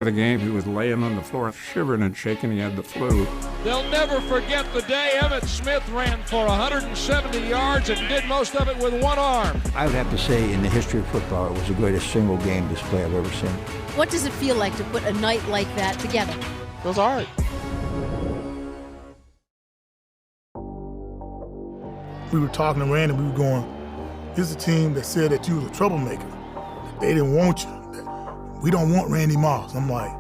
The game, he was laying on the floor, shivering and shaking. He had the flu. They'll never forget the day Emmitt Smith ran for 170 yards and did most of it with one arm. I would have to say in the history of football, it was the greatest single game display I've ever seen. What does it feel like to put a night like that together? Feels all right. We were talking to Randy, we were going, this is a team that said that you was a troublemaker. That they didn't want you. We don't want Randy Moss. I'm like,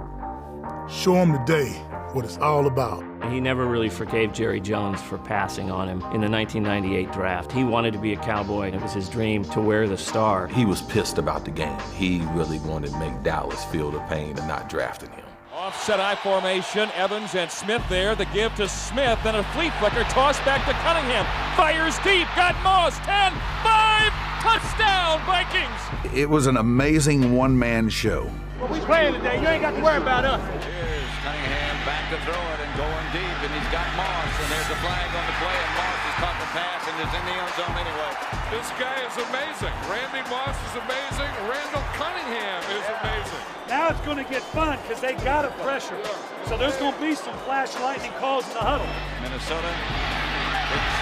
show him today what it's all about. He never really forgave Jerry Jones for passing on him in the 1998 draft. He wanted to be a Cowboy, and it was his dream to wear the star. He was pissed about the game. He really wanted to make Dallas feel the pain of not drafting him. Offset I formation, Evans and Smith there. The give to Smith, then a flea flicker, toss back to Cunningham. Fires deep, got Moss, 10, 5, touchdown, Vikings! It was an amazing one-man show. Well, we playing today, you ain't got to worry about us. Here's Cunningham back to throw it and going deep, and he's got Moss, and there's a flag on the play, and Moss has caught the pass and is in the end zone anyway. This guy is amazing. Randy Moss is amazing. Randall Cunningham is amazing. Now it's going to get fun because they got a pressure. So there's going to be some flash lightning calls in the huddle. Minnesota, it's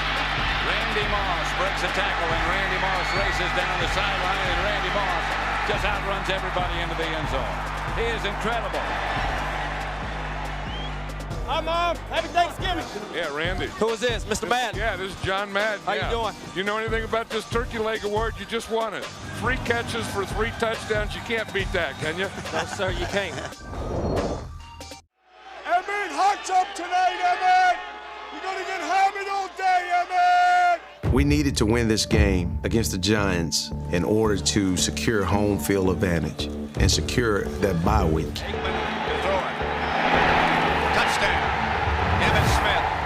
Randy Moss breaks a tackle, and Randy Moss races down the sideline, and Randy Moss just outruns everybody into the end zone. He is incredible. Hi, Mom. Happy Thanksgiving. Yeah, Randy. Who is this? Mr. Madden? Yeah, this is John Madden. How you doing? You know anything about this Turkey Leg Award? You just won it. 3 catches for 3 touchdowns. You can't beat that, can you? No, sir, you can't. Emmitt, hearts up tonight, Emmitt! You're going to get hammered all day, Emmitt! We needed to win this game against the Giants in order to secure home field advantage and secure that bye week.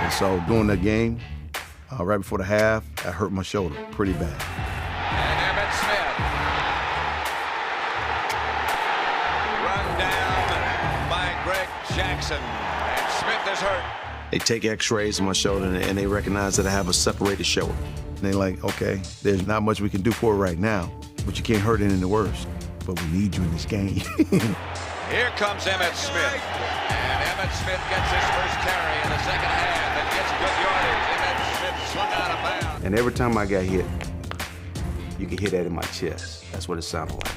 And so during that game, right before the half, I hurt my shoulder pretty bad. And Emmitt Smith run down by Greg Jackson, and Smith is hurt. They take x-rays of my shoulder and they recognize that I have a separated shoulder. And they're like, okay, there's not much we can do for it right now, but you can't hurt it any worse. But we need you in this game. Here comes Emmitt Smith. And Emmitt Smith gets his first carry in the second half and gets good yardage. Emmitt Smith swung out of bounds. And every time I got hit, you could hear that in my chest. That's what it sounded like.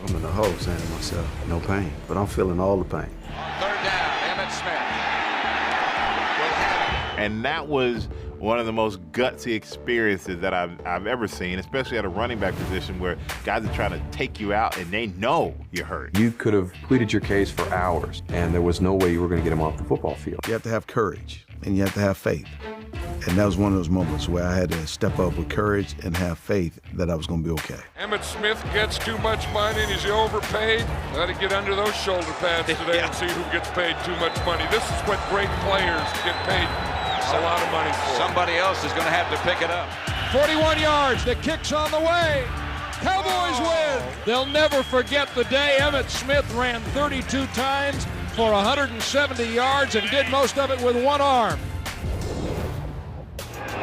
I'm in the hole saying to myself, no pain, but I'm feeling all the pain. On third down, Emmitt Smith will have it. And that was one of the most gutsy experiences that I've ever seen, especially at a running back position where guys are trying to take you out and they know you're hurt. You could have pleaded your case for hours, and there was no way you were going to get him off the football field. You have to have courage, and you have to have faith. And that was one of those moments where I had to step up with courage and have faith that I was going to be okay. Emmitt Smith gets too much money and he's overpaid. Got to get under those shoulder pads today and see who gets paid too much money. This is what great players get paid a lot of money for. Somebody else is going to have to pick it up. 41 yards, the kick's on the way. Cowboys win. They'll never forget the day Emmitt Smith ran 32 times for 170 yards and did most of it with one arm.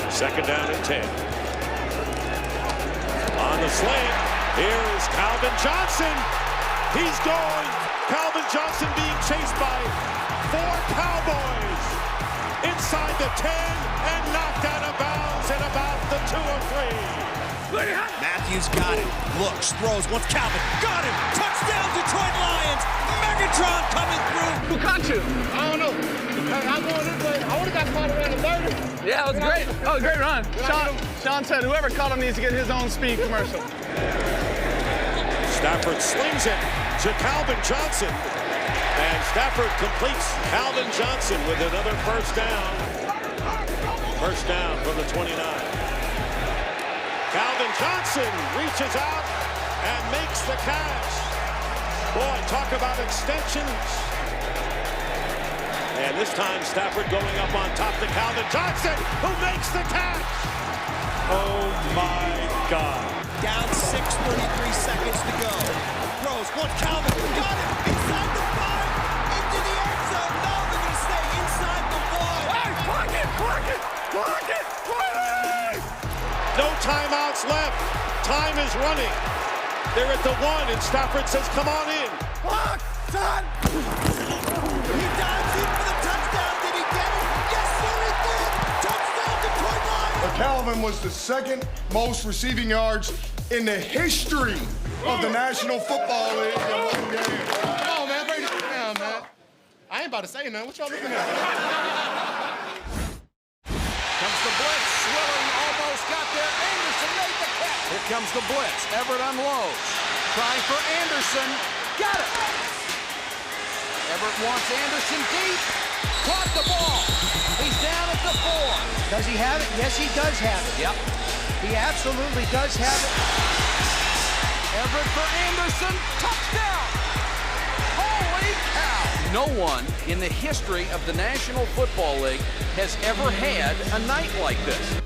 Second down and 10. On the slant, here is Calvin Johnson. He's gone. Calvin Johnson being chased by 4 Cowboys. Inside the 10 and knocked out of bounds at about the 2 or 3. Matthews got it. Looks, throws, wants Calvin. Got him. Touchdown Detroit Lions. Megatron coming through. Who caught you? I don't know. I'm going this way. I would have got caught around the 30. Yeah, it was great. Oh, great run. Sean said whoever caught him needs to get his own speed commercial. Stafford slings it to Calvin Johnson. And Stafford completes Calvin Johnson with another first down. First down from the 29. Calvin Johnson reaches out and makes the catch. Boy, talk about extensions. And this time Stafford going up on top to Calvin Johnson, who makes the catch. Oh my God. Down 6:33 seconds to go. Throws, one Calvin, got it, inside the 5, into the end zone. No, they're going to stay inside the 1. Hey, block it! No timeouts left. Time is running. They're at the 1, and Stafford says, come on in. Block! son! He dives in for the touchdown. Did he get it? Yes, sir, he did! Touchdown, Detroit Lions! Calvin was the second most receiving yards in the history of the National Football League in one game. Come on, man. Break it down, man. I ain't about to say nothing. What y'all looking at? Comes the blitz. Swilling almost got there. Anderson made the catch. Here comes the blitz. Everett unloads. Trying for Anderson. Got it. Everett wants Anderson deep. Caught the ball. He's down at the 4. Does he have it? Yes, he does have it. Yep. He absolutely does have it. Everett for Anderson. Touchdown. Holy cow. No one in the history of the National Football League has ever had a night like this.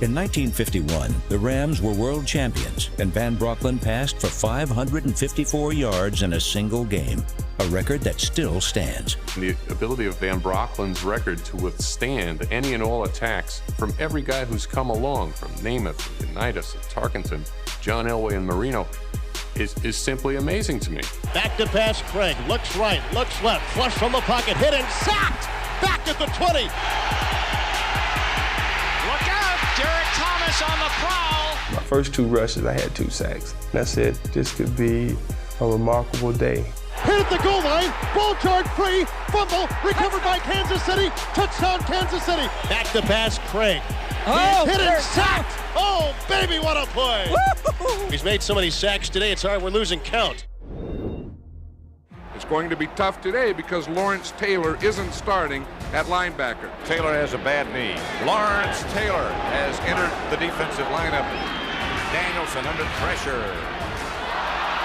In 1951, the Rams were world champions, and Van Brocklin passed for 554 yards in a single game, a record that still stands. The ability of Van Brocklin's record to withstand any and all attacks from every guy who's come along, from Namath, Unitas, Tarkenton, John Elway, and Marino, is simply amazing to me. Back to pass, Craig. Looks right, looks left. Flush from the pocket. Hit and sacked. Back at the 20. Look out. Derek Thomas on the prowl. My first 2 rushes, I had 2 sacks. That's it. This could be a remarkable day. Hit at the goal line. Ball charge free. Fumble. Recovered by Kansas City. Touchdown, Kansas City. Back to pass, Craig. Oh, hit and sacked. Oh, baby, what a play. Woo-hoo. He's made so many sacks today, it's hard. We're losing count. It's going to be tough today because Lawrence Taylor isn't starting at linebacker. Taylor has a bad knee. Lawrence Taylor has entered the defensive lineup. Danielson under pressure.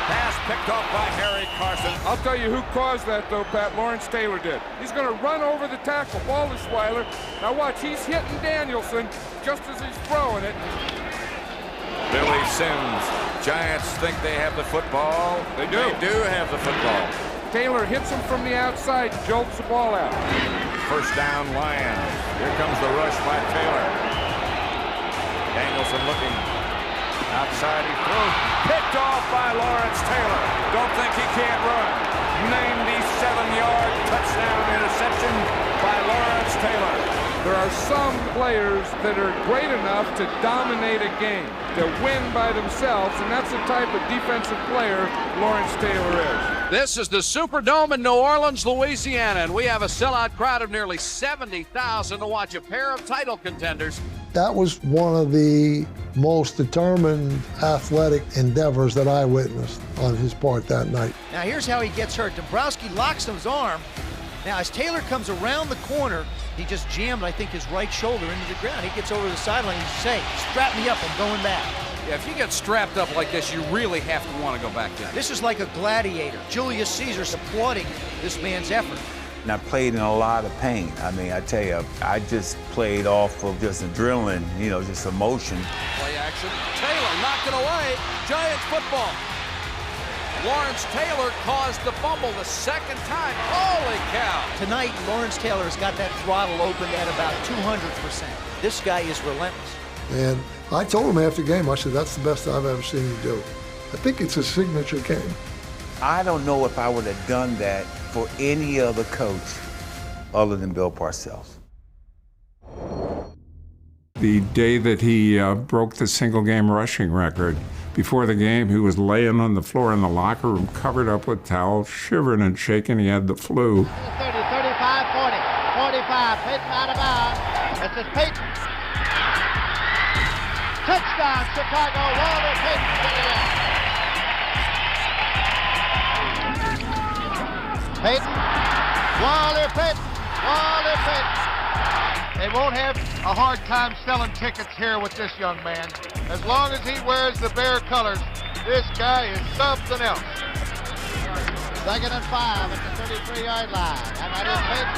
Pass picked off by Harry Carson. I'll tell you who caused that, though, Pat. Lawrence Taylor did. He's going to run over the tackle. Ball to Schuyler. Now watch, he's hitting Danielson just as he's throwing it. Billy Sims. Giants think they have the football. They do. They do have the football. Taylor hits him from the outside, jolts the ball out. First down, Lions. Here comes the rush by Taylor. Danielson looking. Outside he throws. Picked off by Lawrence Taylor. Don't think he can't run. 97-yard touchdown interception by Lawrence Taylor. There are some players that are great enough to dominate a game, to win by themselves, and that's the type of defensive player Lawrence Taylor is. This is the Superdome in New Orleans, Louisiana, and we have a sellout crowd of nearly 70,000 to watch a pair of title contenders. That was one of the most determined athletic endeavors that I witnessed on his part that night. Now here's how he gets hurt. Dombrowski locks his arm. Now as Taylor comes around the corner, he just jammed, I think, his right shoulder into the ground. He gets over the sideline. He's saying, strap me up, I'm going back. Yeah, if you get strapped up like this, you really have to want to go back down. This is like a gladiator. Julius Caesar's applauding this man's effort. And I played in a lot of pain. I mean, I tell you, I just played off of just adrenaline, you know, just emotion. Play action. Taylor knocked it away. Giants football. Lawrence Taylor caused the fumble the second time. Holy cow. Tonight, Lawrence Taylor has got that throttle opened at about 200%. This guy is relentless. And I told him after the game, I said, that's the best I've ever seen you do. I think it's a signature game. I don't know if I would have done that for any other coach other than Bill Parcells. The day that he broke the single-game rushing record, before the game, he was laying on the floor in the locker room, covered up with towels, shivering and shaking. He had the flu. 30, 35, 40, 45, Peyton out of bounds. This is Peyton. Touchdown, Chicago. Walter Payton put it in. Peyton, Walter Payton, Walter Payton. They won't have a hard time selling tickets here with this young man. As long as he wears the Bear colors, this guy is something else. 2nd and 5 at the 33-yard line. And that is Payton.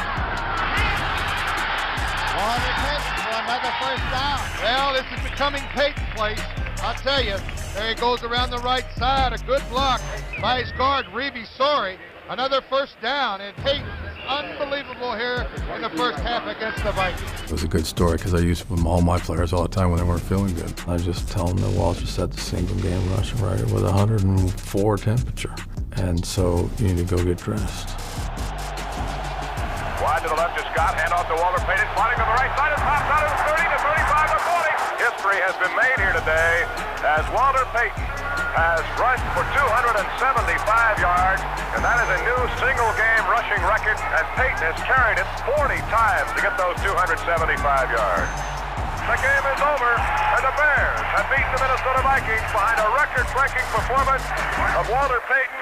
Walter Payton for another first down. Well, this is becoming Payton place. I'll tell you, there he goes around the right side. A good block by his guard, Reeby Sorey. Another first down, and Payton is unbelievable here in the first half against the Vikings. It was a good story because I used with all my players all the time when they weren't feeling good. I just tell them that Walter set the single game rushing record with 104 temperature. And so you need to go get dressed. Wide to the left is Scott, hand off to Walter Payton, sliding to the right side, and pops out of the 30 to 35 to 40. History has been made here today as Walter Payton has rushed for 275 yards, and that is a new single-game rushing record, and Payton has carried it 40 times to get those 275 yards. The game is over, and the Bears have beaten the Minnesota Vikings behind a record-breaking performance of Walter Payton.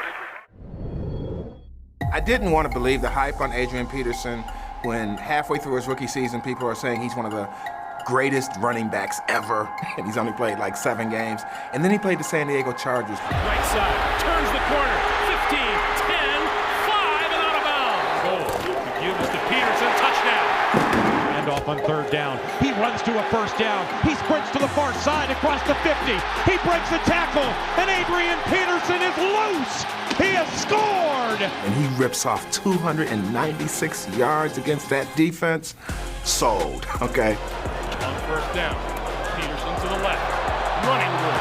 I didn't want to believe the hype on Adrian Peterson when halfway through his rookie season, people are saying he's one of the greatest running backs ever, and he's only played like 7 games. And then he played the San Diego Chargers. Right side, turns the corner, 15, 10, 5, and out of bounds. Oh, gives to Peterson, touchdown. And off on third down. He runs to a first down. He sprints to the far side across the 50. He breaks the tackle, and Adrian Peterson is loose. He has scored! And he rips off 296 yards against that defense. Sold, okay? On first down, Peterson to the left, running room,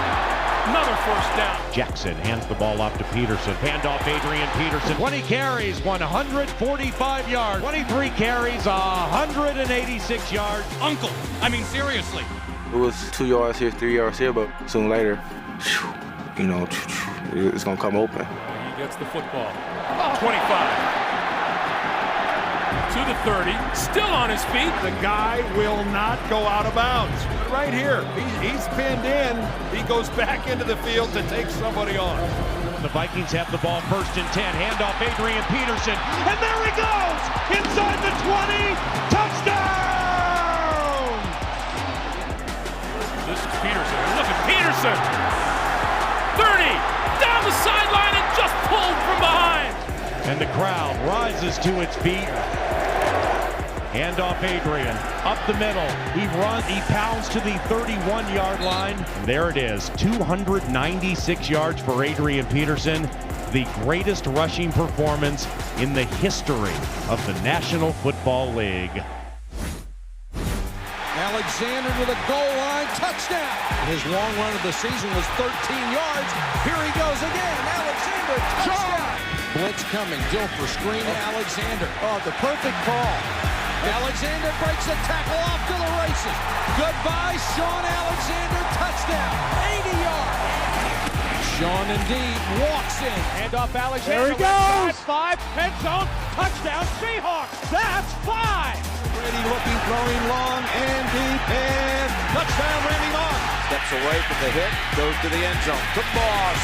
another first down. Jackson hands the ball off to Peterson. Handoff Adrian Peterson. 20 carries, 145 yards. 23 carries, 186 yards. Uncle, I mean seriously. It was 2 yards here, 3 yards here, but soon later, you know, it's gonna come open. He gets the football. 25. To the 30, still on his feet. The guy will not go out of bounds. Right here, he's pinned in. He goes back into the field to take somebody on. The Vikings have the ball first and 10. Handoff Adrian Peterson. And there he goes! Inside the 20! Touchdown! This is Peterson. Look at Peterson! 30! Down the sideline and just pulled from behind! And the crowd rises to its feet. Handoff Adrian, up the middle. He pounds to the 31-yard line. And there it is, 296 yards for Adrian Peterson. The greatest rushing performance in the history of the National Football League. Alexander to the goal line, touchdown. His long run of the season was 13 yards. Here he goes again, Alexander, touchdown. Blitz coming, Dilfer screen to Alexander. Oh, the perfect call. Alexander breaks the tackle off to the races. Goodbye, Sean Alexander, touchdown, 80 yards. Sean indeed walks in. Handoff Alexander. There he goes. 5, end zone, touchdown Seahawks. That's 5. Brady looking, throwing long and deep, and touchdown Randy Moss. Steps away from the hit, goes to the end zone. To Moss.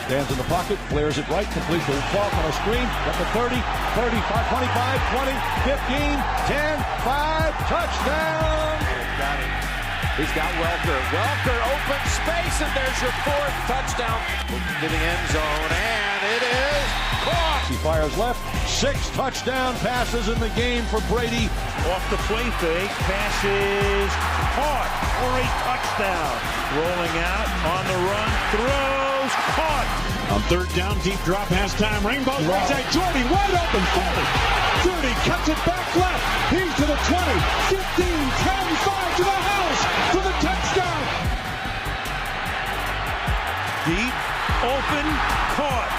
Stands in the pocket, flares it right, completes the ball on a screen. Got the 30, 35, 25, 20, 15, 10, 5, touchdown. Got it. He's got Welker. Welker, open space, and there's your 4th touchdown. To the end zone, and it is caught. He fires left. 6 touchdown passes in the game for Brady. Off the play fake, passes caught for a touchdown. Rolling out, on the run, throws, caught. On third down, deep drop, has time, rainbow, right side, Jordy, wide open, 40. Jordy cuts it back left. He's to the 20, 15, 10, 5 to the house for the touchdown. Deep, open, caught,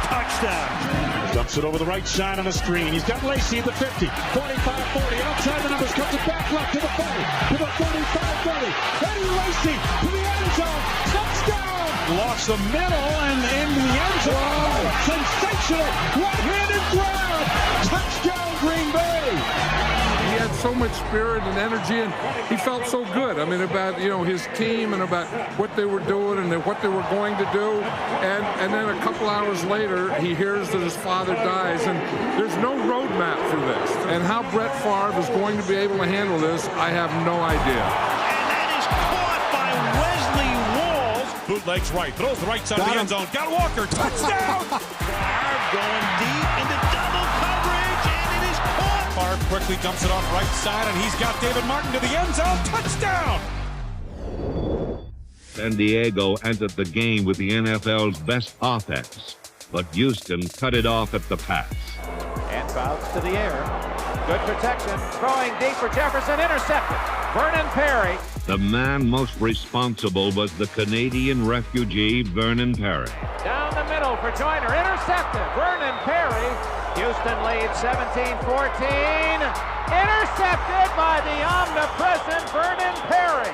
touchdown. Dumps it over the right side on the screen. He's got Lacy at the 50, 45, 40, outside the numbers, cuts it back left to the 40, to the 45, 30. Eddie Lacy to the end zone, touchdown! Lost the middle and into the end zone. Wow. Sensational right-handed grab, touchdown Green Bay. He had so much spirit and energy, and he felt so good. I mean, about his team and about what they were doing and what they were going to do. And then a couple hours later, he hears that his father dies, and there's no roadmap for this. And how Brett Favre is going to be able to handle this, I have no idea. And that is caught by Wesley Walls. Bootlegs right, throws the right side of the end zone. Got Walker, touchdown! Favre going deep into double coverage, and it is caught. Favre quickly dumps it off right side, and he's got David Martin to the end zone. Touchdown! San Diego entered the game with the NFL's best offense, but Houston cut it off at the pass. And bounce to the air. Good protection. Throwing deep for Jefferson, intercepted. Vernon Perry. The man most responsible was the Canadian refugee Vernon Perry. Down the middle for Joyner. Intercepted. Vernon Perry. Houston leads 17-14. Intercepted by the omnipresent Vernon Perry.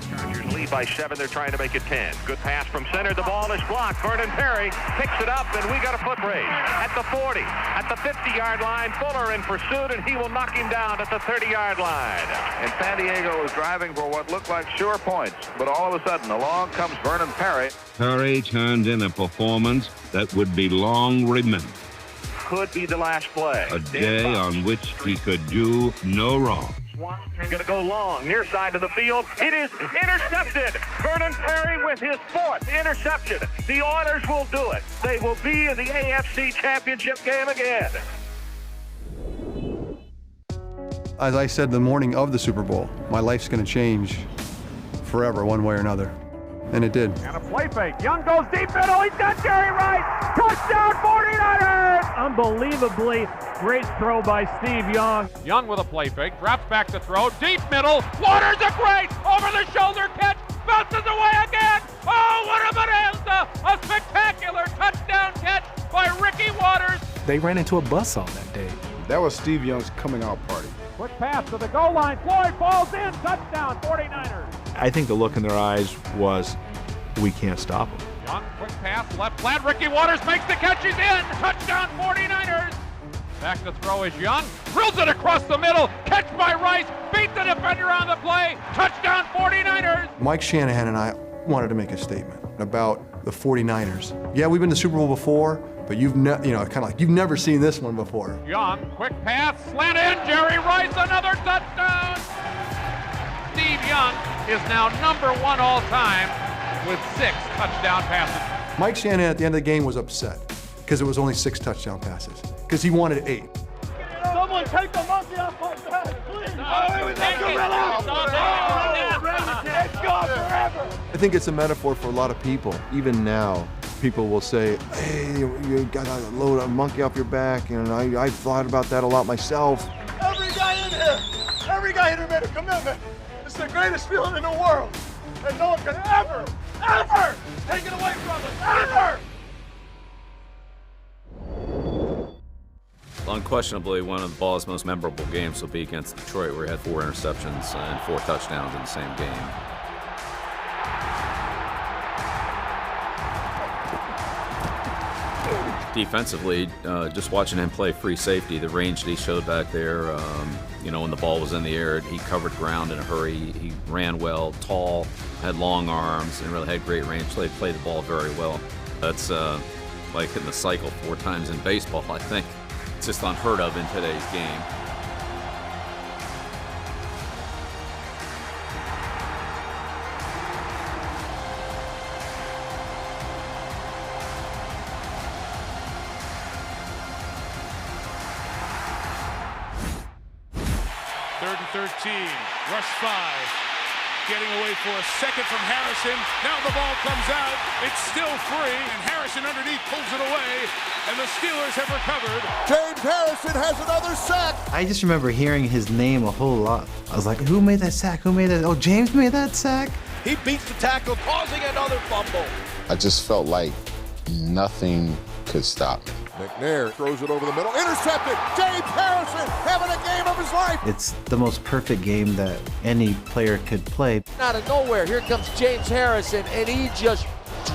Chargers lead by 7. They're trying to make it 10. Good pass from center. The ball is blocked. Vernon Perry picks it up, and we got a foot race. At the 40, at the 50-yard line, Fuller in pursuit, and he will knock him down at the 30-yard line. And San Diego was driving for what looked like sure points, but all of a sudden, along comes Vernon Perry. Perry turned in a performance that would be long remembered. Could be the last play. A day on which he could do no wrong. He's going to go long, near side of the field. It is intercepted. Vernon Perry with his 4th interception. The Oilers will do it. They will be in the AFC Championship game again. As I said the morning of the Super Bowl, my life's going to change forever, one way or another. And it did. And a play fake. Young goes deep middle. He's got Jerry Rice. Touchdown 49ers. Unbelievably great throw by Steve Young. Young with a play fake. Drops back to throw. Deep middle. Waters a great over the shoulder catch. Bounces away again. Oh, what a bonanza. A spectacular touchdown catch by Ricky Waters. They ran into a buzzsaw that day. That was Steve Young's coming out party. Quick pass to the goal line. Floyd falls in. Touchdown 49ers. I think the look in their eyes was, we can't stop them. Young, quick pass, left flat. Ricky Waters makes the catch. He's in. Touchdown 49ers. Back to throw is Young. Drills it across the middle. Catch by Rice. Beat the defender on the play. Touchdown 49ers. Mike Shanahan and I wanted to make a statement about the 49ers. Yeah, we've been to the Super Bowl before, but you've never seen this one before. Young, quick pass, slant in. Jerry Rice, another touchdown. Steve Young is now #1 all time with 6 touchdown passes. Mike Shanahan at the end of the game was upset because it was only 6 touchdown passes, because he wanted 8. Someone take the monkey off my back, please. It's gone forever. I think it's a metaphor for a lot of people. Even now, people will say, hey, you got to load a monkey off your back, and I've thought about that a lot myself. Every guy in here made a commitment. It's the greatest feeling in the world. And no one can ever take it away from us. Ever! Unquestionably, one of the Ball's most memorable games will be against Detroit, where he had 4 interceptions and 4 touchdowns in the same game. Defensively, just watching him play free safety, the range that he showed back there, when the ball was in the air, he covered ground in a hurry. He ran well, tall, had long arms, and really had great range. They played the ball very well. That's like hitting the cycle 4 times in baseball, I think. It's just unheard of in today's game. Third and 13, rush 5. Getting away for a second from Harrison. Now the ball comes out. It's still free, and Harrison underneath pulls it away, and the Steelers have recovered. James Harrison has another sack. I just remember hearing his name a whole lot. I was like, who made that sack? Who made that? Oh, James made that sack? He beats the tackle, causing another fumble. I just felt like nothing could stop me. McNair throws it over the middle. Intercepted. James Harrison having a game of his life. It's the most perfect game that any player could play. Out of nowhere, here comes James Harrison, and he just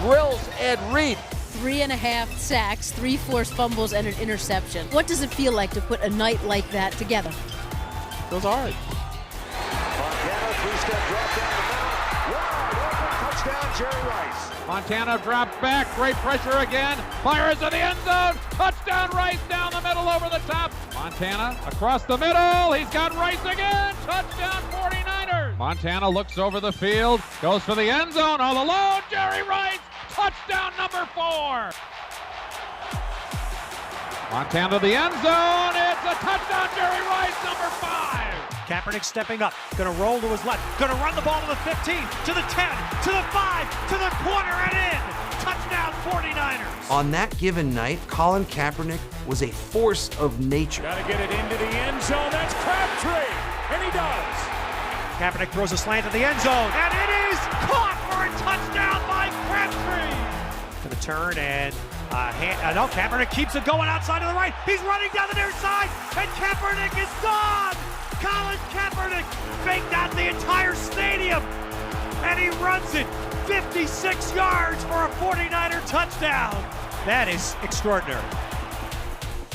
drills Ed Reed. 3.5 sacks, 3 forced fumbles, and an interception. What does it feel like to put a night like that together? Feels all right. Montana, 3-step drop down the middle. Wide open, touchdown, Jerry Rice. Montana drops back, great pressure again, fires to the end zone, touchdown Rice down the middle over the top. Montana across the middle, he's got Rice again, touchdown 49ers. Montana looks over the field, goes for the end zone, all alone, Jerry Rice, touchdown number 4. Montana to the end zone, it's a touchdown, Jerry Rice, number 5. Kaepernick stepping up, gonna roll to his left, gonna run the ball to the 15, to the 10, to the 5, to the corner and in! Touchdown 49ers! On that given night, Colin Kaepernick was a force of nature. Gotta get it into the end zone, that's Crabtree! And he does. Kaepernick throws a slant to the end zone, and it is caught for a touchdown by Crabtree. To the turn, and no, Kaepernick keeps it going outside to the right. He's running down the near side, and Kaepernick is gone. Colin Kaepernick faked out the entire stadium, and he runs it 56 yards for a 49er touchdown. That is extraordinary.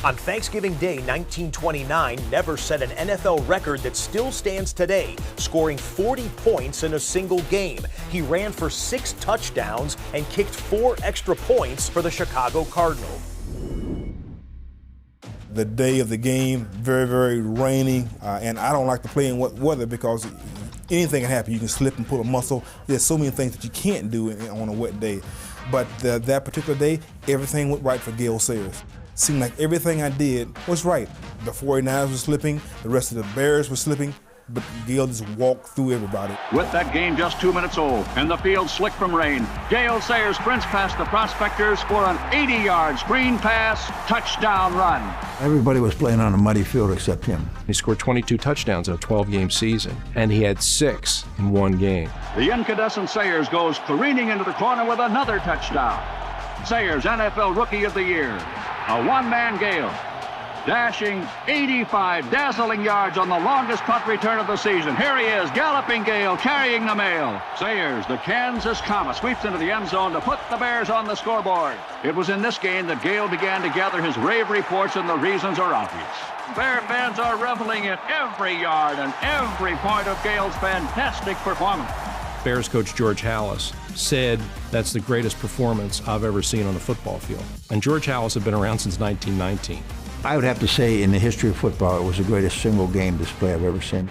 On Thanksgiving Day 1929 never set an NFL record that still stands today, scoring 40 points in a single game. He ran for 6 touchdowns and kicked 4 extra points for the Chicago Cardinals. The day of the game, very, very rainy, and I don't like to play in wet weather because anything can happen. You can slip and pull a muscle. There's so many things that you can't do on a wet day. But that particular day, everything went right for Gale Sayers. Seemed like everything I did was right. The 49ers were slipping, the rest of the Bears were slipping, but Gale just walked through everybody. With that game just 2 minutes old and the field slick from rain, Gale Sayers sprints past the prospectors for an 80-yard screen pass, touchdown run. Everybody was playing on a muddy field except him. He scored 22 touchdowns in a 12-game season, and he had 6 in one game. The incandescent Sayers goes careening into the corner with another touchdown. Sayers, NFL Rookie of the Year. A one-man Gale, dashing 85 dazzling yards on the longest punt return of the season. Here he is, galloping Gale, carrying the mail. Sayers, the Kansas Comma, sweeps into the end zone to put the Bears on the scoreboard. It was in this game that Gale began to gather his rave reports, and the reasons are obvious. Bear fans are reveling in every yard and every point of Gale's fantastic performance. Bears coach George Halas said that's the greatest performance I've ever seen on the football field. And George Halas had been around since 1919. I would have to say in the history of football, it was the greatest single game display I've ever seen.